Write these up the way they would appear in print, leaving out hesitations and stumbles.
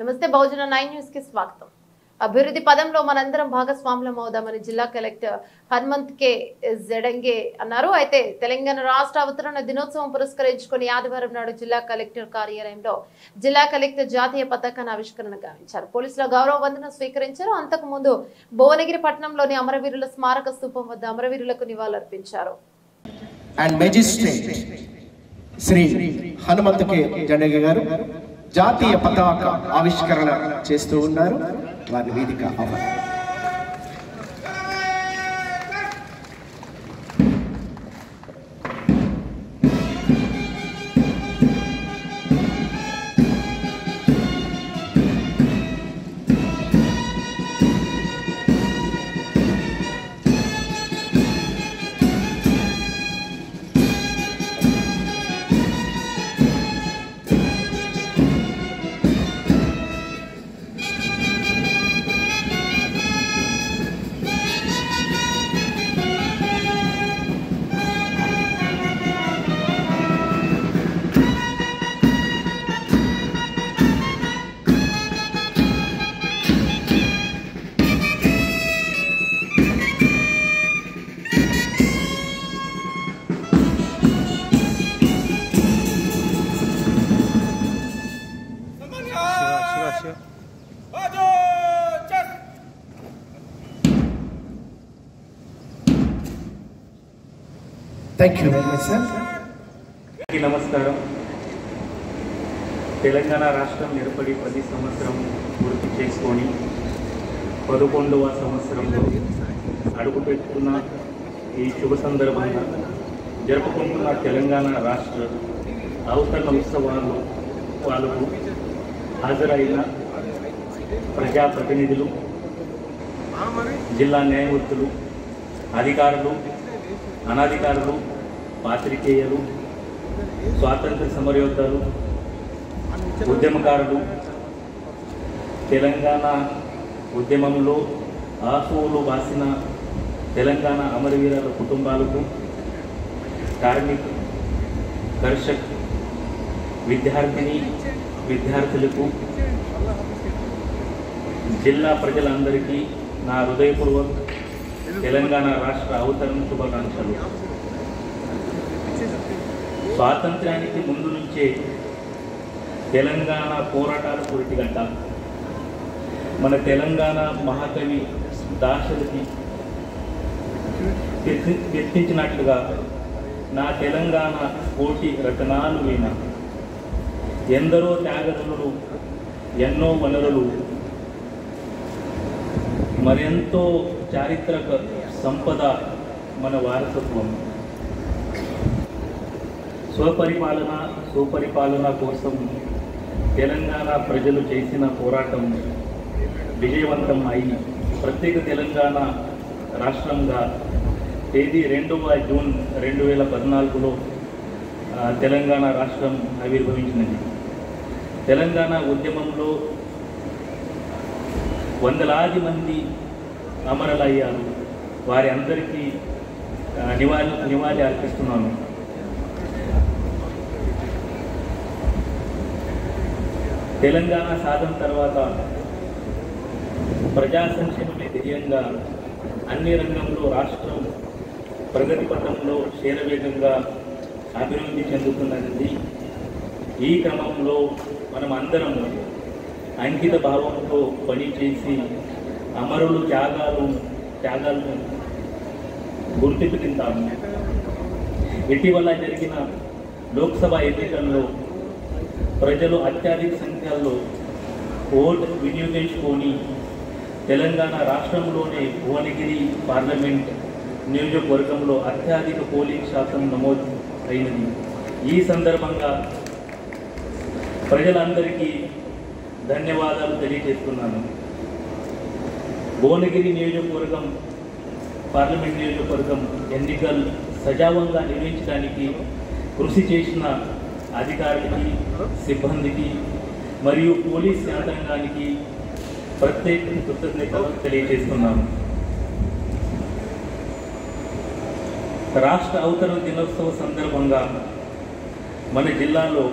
నమస్తే బహుజన 9 న్యూస్ కి స్వాగతం. అభివృద్ధి పదంలో మనందరం భాగస్వాములం అవుదామని జిల్లా కలెక్టర్ హనుమంత్ కే జడంగే అన్నారు. అయితే తెలంగాణ రాష్ట్ర అవతరణ దినోత్సవం పురస్కరించుకుని ఆదివారం నాడు జిల్లా కలెక్టర్ కార్యాలయంలో జిల్లా కలెక్టర్ జాతీయ పతాకాన్ని ఆవిష్కరణ గావించారు. పోలీసుల గౌరవ వందనం స్వీకరించారు. అంతకు ముందు భువనగిరి పట్టణంలోని అమరవీరుల స్మారక స్తూపం వద్ద అమరవీరులకు నివాళులర్పించారు. అండ్ మెజిస్ట్రేట్ శ్రీ హనుమంత్ కే జడంగే గారు జాతీయ పతాక ఆవిష్కరణ చేస్తూ ఉన్నారు. వారి వేదిక ఆహ్వానం. Thank you very much, sir. నమస్కారం. తెలంగాణ రాష్ట్రం ఏర్పడి 10 సంవత్సరం పూర్తి చేసుకొని 11వ సంవత్సరంలో అడుగుపెట్టుకున్న ఈ శుభ సందర్భంగా జరుపుకుంటున్న తెలంగాణ రాష్ట్ర అవతరణ ఉత్సవాలు వాళ్ళకు హాజరైన ప్రజాప్రతినిధులు, జిల్లా న్యాయమూర్తులు, అధికారులు, అనధికారులు, పాత్రికేయులు, స్వాతంత్ర సమరయోధులు, ఉద్యమకారులు, తెలంగాణ ఉద్యమంలో ఆసువులు వాసిన తెలంగాణ అమరవీరుల కుటుంబాలకు, కార్మిక, కర్షక, విద్యార్థులకు, జిల్లా ప్రజలందరికీ నా హృదయపూర్వక తెలంగాణ రాష్ట్ర అవతరణ శుభాకాంక్షలు. స్వాతంత్ర్యానికి ముందు నుంచే తెలంగాణ పోరాటాల పురిటిగడ్డ. మన తెలంగాణ మహాకవి దాశరథి కీర్తించినట్లుగా నా తెలంగాణ కోటి రతనాలు విన ఎందరో త్యాగదులు, ఎన్నో వనరులు, మరెంతో చారిత్రక సంపద మన వారసత్వం. సుపరిపాలన కోసం తెలంగాణ ప్రజలు చేసిన పోరాటం విజయవంతం అయి ప్రత్యేక తెలంగాణ రాష్ట్రంగా తేదీ 2వ జూన్ 2014లో తెలంగాణ రాష్ట్రం ఆవిర్భవించినది. తెలంగాణ ఉద్యమంలో వందలాది మంది అమరులయ్యారు. వారి అందరికీ నివాళి అర్పిస్తున్నాను. తెలంగాణ సాధన తర్వాత ప్రజా సంక్షేమమే ధ్యేయంగా అన్ని రంగంలో రాష్ట్రం ప్రగతి పథంలో శరవేగంగా అభివృద్ధి చెందుతున్నది. ఈ క్రమంలో మనం అందరం అంకిత భావంతో పనిచేసి అమరులు త్యాగాలను గుర్తింపు తింటాము. ఇటీవల జరిగిన లోక్సభ ఎన్నికల్లో ప్రజలు అత్యధిక సంఖ్యలో ఓటు వినియోగించుకొని తెలంగాణ రాష్ట్రంలోనే భువనగిరి పార్లమెంట్ నియోజకవర్గంలో అత్యధిక పోలింగ్ శాతం నమోదు అయినది. ఈ సందర్భంగా ప్రజలందరికీ ధన్యవాదాలు తెలియజేస్తున్నాను. భువనగిరి నియోజకవర్గం పార్లమెంట్ నియోజకవర్గం ఎన్నికలు సజావంగా నిర్వహించడానికి కృషి చేసిన అధికారులకి, సిబ్బందికి మరియు పోలీస్ యంత్రాంగానికి ప్రత్యేక కృతజ్ఞతలు తెలియజేస్తున్నాను. రాష్ట్ర అవతరణ దినోత్సవ సందర్భంగా మన జిల్లాలో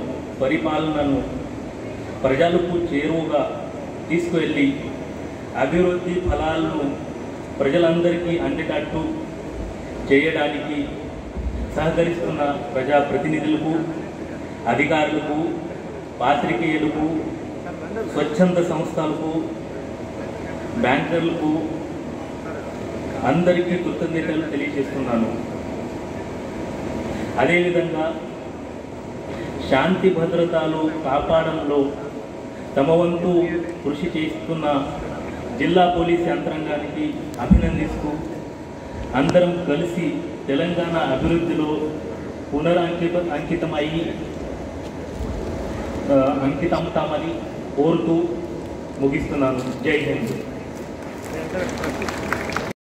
పరిపాలనను ప్రజలకు చేరువగా తీసుకువెళ్ళి అభివృద్ధి ఫలాలను ప్రజలందరికీ అందేటట్టు చేయడానికి సహకరిస్తున్న ప్రజాప్రతినిధులకు, అధికారులకు, పాత్రికేయులకు, స్వచ్ఛంద సంస్థలకు, బ్యాంకర్లకు అందరికీ కృతజ్ఞతలు తెలియజేస్తున్నాను. అదేవిధంగా శాంతి భద్రతలు కాపాడంలో తమ వంతు కృషి చేస్తున్న జిల్లా పోలీస్ యంత్రాంగానికి అభినందిస్తూ అందరం కలిసి తెలంగాణ అభివృద్ధిలో అంకితమవుతామని కోరుతూ ముగిస్తున్నాను. జై హింద్.